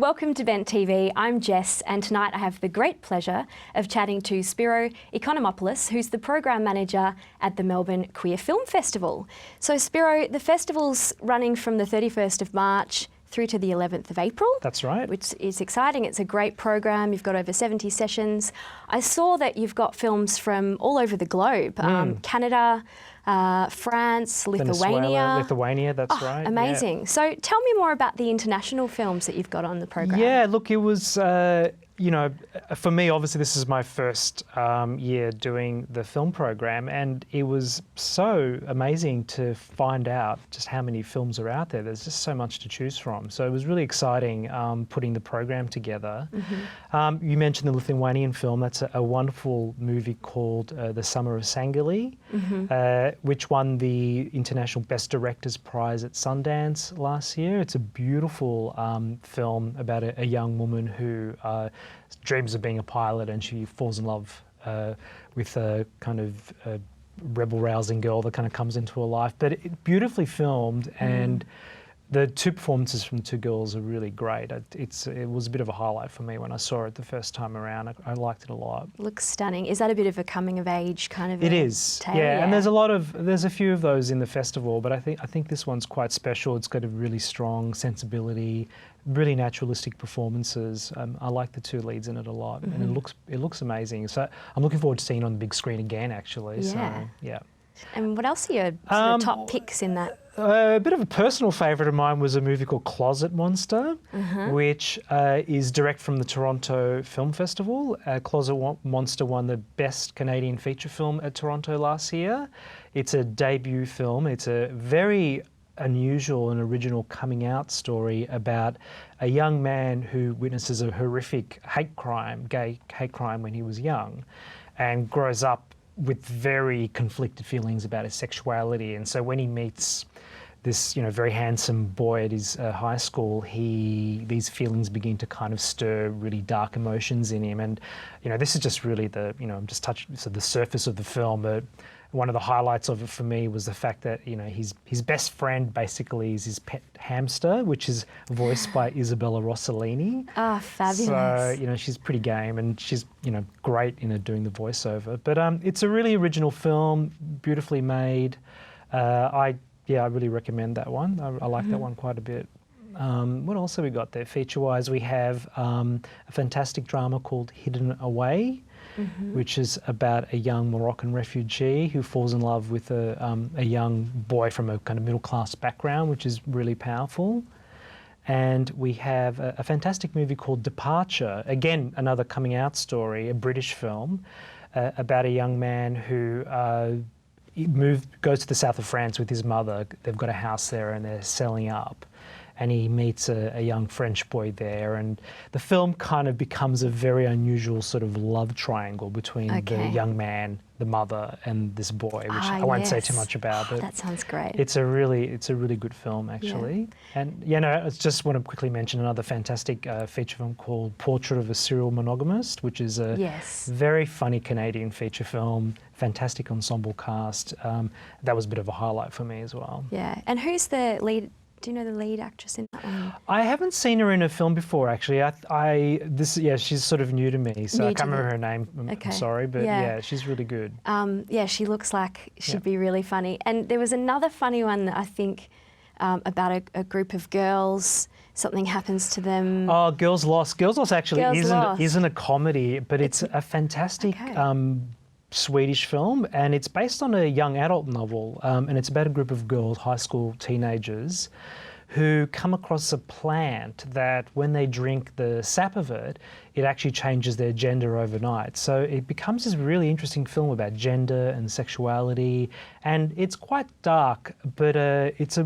Welcome to Bent TV. I'm Jess, and tonight I have the great pleasure of chatting to Spiro Economopoulos, who's the program manager at the Melbourne Queer Film Festival. So Spiro, the festival's running from the 31st of March through to the 11th of April. That's right. Which is exciting. It's a great program. You've got over 70 sessions. I saw that you've got films from all over the globe, Canada, France, Lithuania, that's right. Amazing. Yeah. So tell me more about the international films that you've got on the program. Yeah, look, it was, you know, for me, obviously this is my first year doing the film program, and it was so amazing to find out just how many films are out there. There's just so much to choose from. So it was really exciting putting the program together. You mentioned the Lithuanian film. That's a wonderful movie called The Summer of Sangali, which won the International Best Directors Prize at Sundance last year. It's a beautiful film about a young woman who dreams of being a pilot, and she falls in love with a kind of rebel-rousing girl that kind of comes into her life. But beautifully filmed, and the two performances from the two girls are really great. It was a bit of a highlight for me when I saw it the first time around. I liked it a lot. Looks stunning. Is that a bit of a coming-of-age kind of? It is. Tale? Yeah, and there's a few of those in the festival, but I think this one's quite special. It's got a really strong sensibility, really naturalistic performances. I like the two leads in it a lot, and it looks amazing. So I'm looking forward to seeing it on the big screen again, actually. Yeah. So, yeah. And what else are your sort of top picks in that? A bit of a personal favourite of mine was a movie called Closet Monster, which is direct from the Toronto Film Festival. Closet Monster won the Best Canadian Feature Film at Toronto last year. It's a debut film. It's a very unusual and original coming out story about a young man who witnesses a horrific gay hate crime when he was young, and grows up with very conflicted feelings about his sexuality. And so when he meets this, you know, very handsome boy at his high school, these feelings begin to kind of stir really dark emotions in him. And, you know, this is just really I'm just touching the surface of the film, but one of the highlights of it for me was the fact that, you know, his best friend basically is his pet hamster, which is voiced by Isabella Rossellini. Oh, fabulous. So, you know, she's pretty game, and she's, you know, great in doing the voiceover. But it's a really original film, beautifully made. I really recommend that one. I like that one quite a bit. What else have we got there? Feature-wise, we have a fantastic drama called Hidden Away, which is about a young Moroccan refugee who falls in love with a young boy from a kind of middle-class background, which is really powerful. And we have a fantastic movie called Departure, again, another coming-out story, a British film, about a young man who goes to the south of France with his mother. They've got a house there and they're selling up. And he meets a young French boy there, and the film kind of becomes a very unusual sort of love triangle between the young man, the mother, and this boy, which I won't say too much about. But that sounds great. It's a really good film, actually. Yeah. And I just want to quickly mention another fantastic feature film called Portrait of a Serial Monogamist, which is a very funny Canadian feature film, fantastic ensemble cast. That was a bit of a highlight for me as well. Yeah, and who's the lead? Do you know the lead actress in that one? I haven't seen her in a film before, actually. She's sort of new to me, so I can't remember her name. I'm sorry, but yeah, she's really good. Yeah, she looks like she'd be really funny. And there was another funny one that I think about a group of girls. Something happens to them. Oh, Girls Lost. Girls Lost actually isn't a comedy, but it's a fantastic Swedish film, and it's based on a young adult novel, and it's about a group of girls, high school teenagers, who come across a plant that when they drink the sap of it, it actually changes their gender overnight. So it becomes this really interesting film about gender and sexuality, and it's quite dark, but it's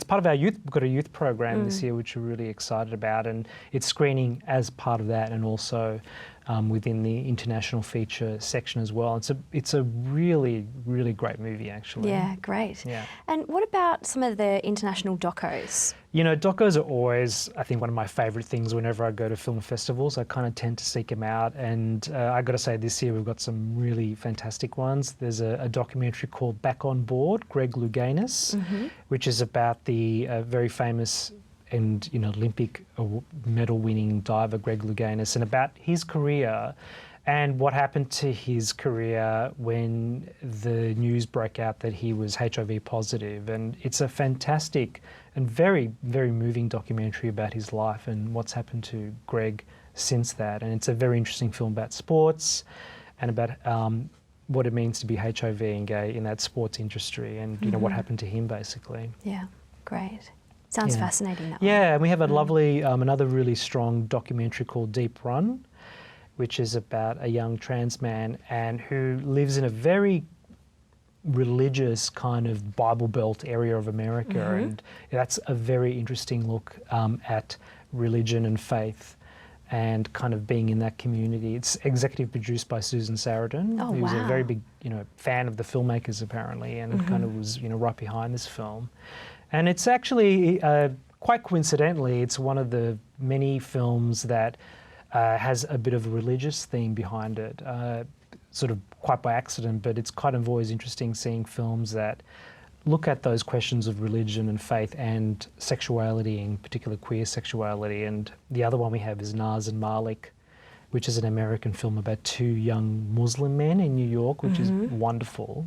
part of our youth. We've got a youth program this year, which we're really excited about, and it's screening as part of that, and also within the international feature section as well. It's a really great movie, actually. Yeah, great. Yeah. And what about some of the international docos? You know, docos are always, I think, one of my favourite things whenever I go to film festivals. I kind of tend to seek them out, and I got to say, this year we've got some really fantastic ones. There's a documentary called Back on Board, Greg Louganis, which is about the very famous and Olympic medal-winning diver Greg Louganis, and about his career and what happened to his career when the news broke out that he was HIV positive. And it's a fantastic and very, very moving documentary about his life and what's happened to Greg since that. And it's a very interesting film about sports and about what it means to be HIV and gay in that sports industry, and what happened to him basically. Yeah, great. Sounds fascinating, that one. Yeah, and we have a lovely, another really strong documentary called Deep Run, which is about a young trans man and who lives in a very religious kind of Bible Belt area of America, and that's a very interesting look at religion and faith and kind of being in that community. It's executive produced by Susan Sarandon, who's a very big, fan of the filmmakers apparently, and kind of was, right behind this film. And it's actually, quite coincidentally, it's one of the many films that has a bit of a religious theme behind it, sort of quite by accident, but it's kind of always interesting seeing films that look at those questions of religion and faith and sexuality, in particular queer sexuality. And the other one we have is 18MAR16, which is an American film about two young Muslim men in New York, which is wonderful.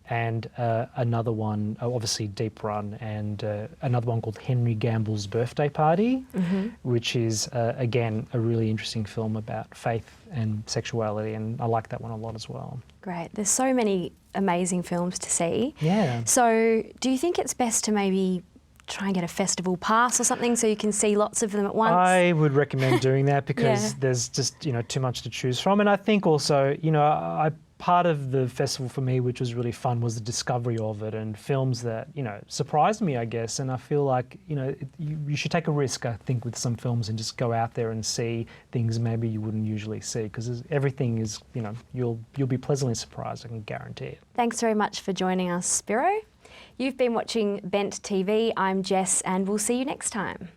And another one, obviously Deep Run, and another one called Henry Gamble's Birthday Party, which is, again, a really interesting film about faith and sexuality, and I like that one a lot as well. Great. There's so many amazing films to see. Yeah. So do you think it's best to maybe try and get a festival pass or something so you can see lots of them at once? I would recommend doing that because there's just, too much to choose from. And I think also, part of the festival for me, which was really fun, was the discovery of it and films that, surprised me, I guess. And I feel like, you should take a risk, I think, with some films and just go out there and see things maybe you wouldn't usually see, because everything is, you'll be pleasantly surprised, I can guarantee it. Thanks very much for joining us, Spiro. You've been watching Bent TV. I'm Jess, and we'll see you next time.